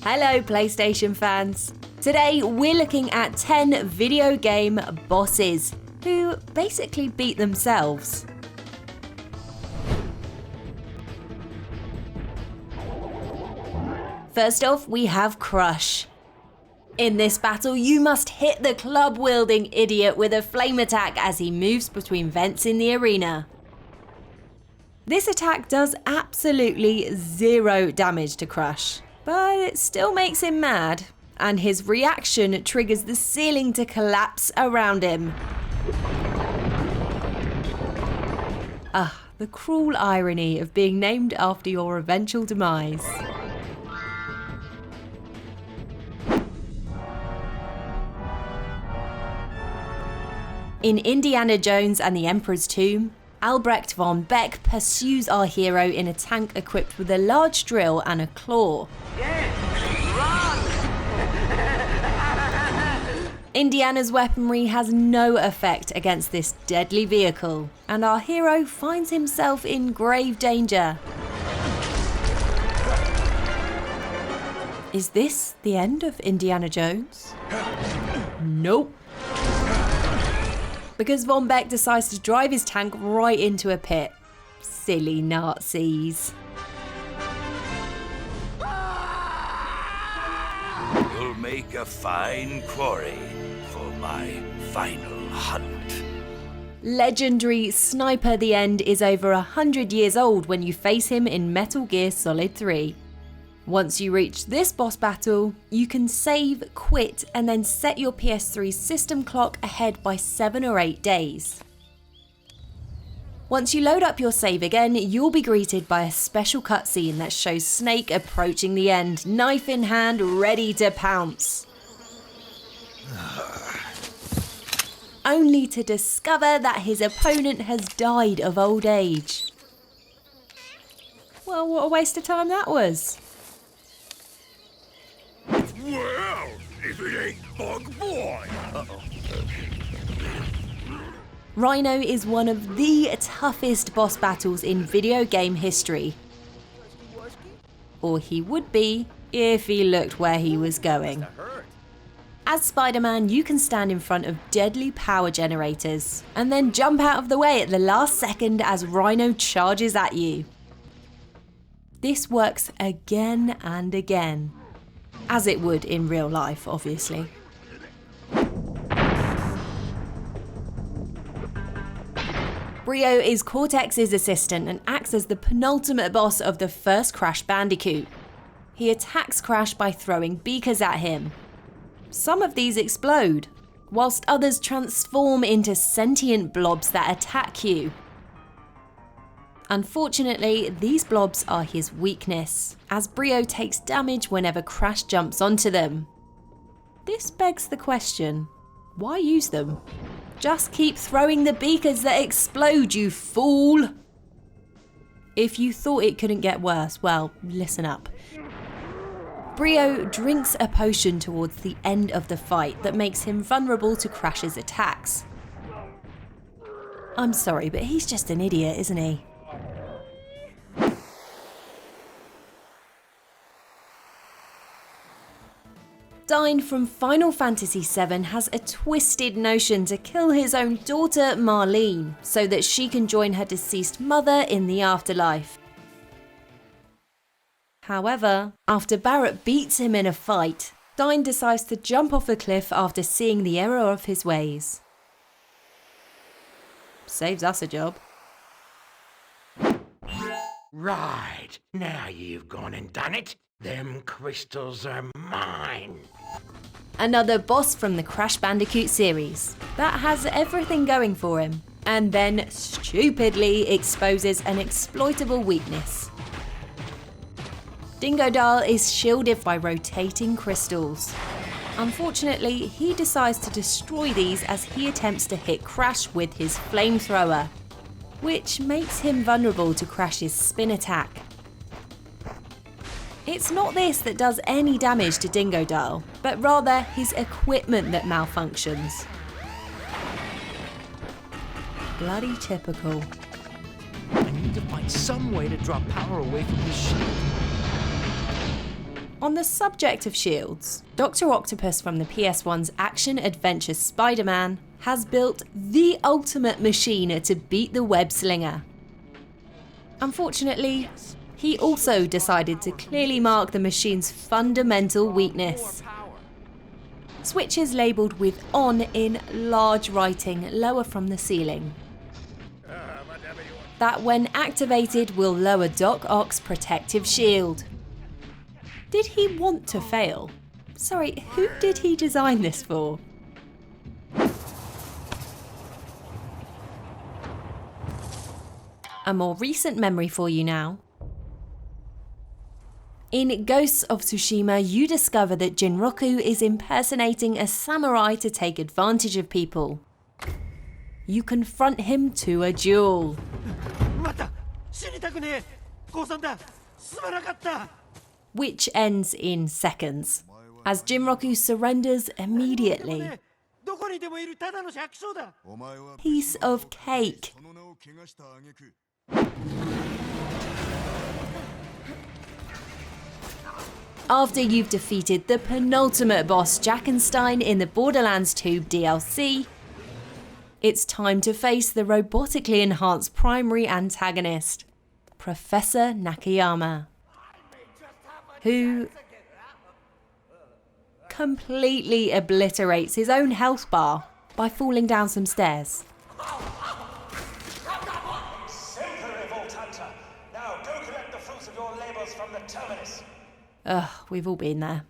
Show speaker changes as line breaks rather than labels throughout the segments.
Hello PlayStation fans! Today we're looking at 10 video game bosses who basically beat themselves. First off, we have Crush. In this battle, you must hit the club-wielding idiot with a flame attack as he moves between vents in the arena. This attack does absolutely zero damage to Crush, but it still makes him mad, and his reaction triggers the ceiling to collapse around him. The cruel irony of being named after your eventual demise. In Indiana Jones and the Emperor's Tomb, Albrecht von Beck pursues our hero in a tank equipped with a large drill and a claw. Indiana's weaponry has no effect against this deadly vehicle, and our hero finds himself in grave danger. Is this the end of Indiana Jones? Nope. Because Von Beck decides to drive his tank right into a pit. Silly Nazis.
You'll make a fine quarry for my final hunt.
Legendary Sniper the End is over 100 years old when you face him in Metal Gear Solid 3. Once you reach this boss battle, you can save, quit, and then set your PS3 system clock ahead by 7 or 8 days. Once you load up your save again, you'll be greeted by a special cutscene that shows Snake approaching the end, knife in hand, ready to pounce. Only to discover that his opponent has died of old age. Well, what a waste of time that was.
Well, if it ain't Bug Boy!
Rhino is one of the toughest boss battles in video game history. Or he would be if he looked where he was going. As Spider-Man, you can stand in front of deadly power generators and then jump out of the way at the last second as Rhino charges at you. This works again and again. As it would in real life, obviously. Brio is Cortex's assistant and acts as the penultimate boss of the first Crash Bandicoot. He attacks Crash by throwing beakers at him. Some of these explode, whilst others transform into sentient blobs that attack you. Unfortunately, these blobs are his weakness, as Brio takes damage whenever Crash jumps onto them. This begs the question, why use them? Just keep throwing the beakers that explode, you fool! If you thought it couldn't get worse, well, listen up. Brio drinks a potion towards the end of the fight that makes him vulnerable to Crash's attacks. I'm sorry, but he's just an idiot, isn't he? Dyne from Final Fantasy VII has a twisted notion to kill his own daughter Marlene so that she can join her deceased mother in the afterlife. However, after Barrett beats him in a fight, Dyne decides to jump off a cliff after seeing the error of his ways. Saves us a job.
Right, now you've gone and done it. Them crystals are mine.
Another boss from the Crash Bandicoot series that has everything going for him, and then stupidly exposes an exploitable weakness. Dingodale is shielded by rotating crystals. Unfortunately, he decides to destroy these as he attempts to hit Crash with his flamethrower, which makes him vulnerable to Crash's spin attack. It's not this that does any damage to Dingodale, but rather his equipment that malfunctions. Bloody typical.
I need to find some way to draw power away from this shield.
On the subject of shields, Dr. Octopus from the PS1's action-adventure Spider-Man has built the ultimate machine to beat the web slinger. Unfortunately, he also decided to clearly mark the machine's fundamental weakness. Switches labelled with "on" in large writing lower from the ceiling. That when activated will lower Doc Ock's protective shield. Did he want to fail? Sorry, who did he design this for? A more recent memory for you now. In Ghosts of Tsushima, you discover that Jinroku is impersonating a samurai to take advantage of people. You confront him to a duel. Which ends in seconds, as Jinroku surrenders immediately. Piece of cake. After you've defeated the penultimate boss Jackenstein in the Borderlands 2 DLC, it's time to face the robotically enhanced primary antagonist, Professor Nakayama, who completely obliterates his own health bar by falling down some stairs. Ugh, we've all been there.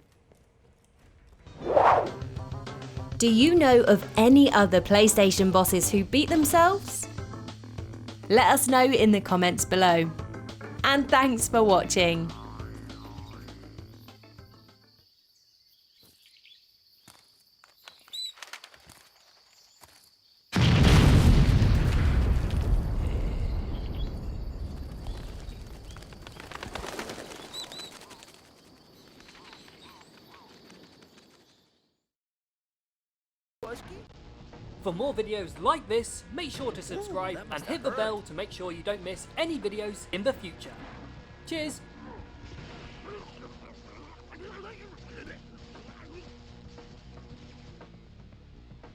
Do you know of any other PlayStation bosses who beat themselves? Let us know in the comments below. And thanks for watching.
For more videos like this, make sure to subscribe and hit the bell to make sure you don't miss any videos in the future. Cheers!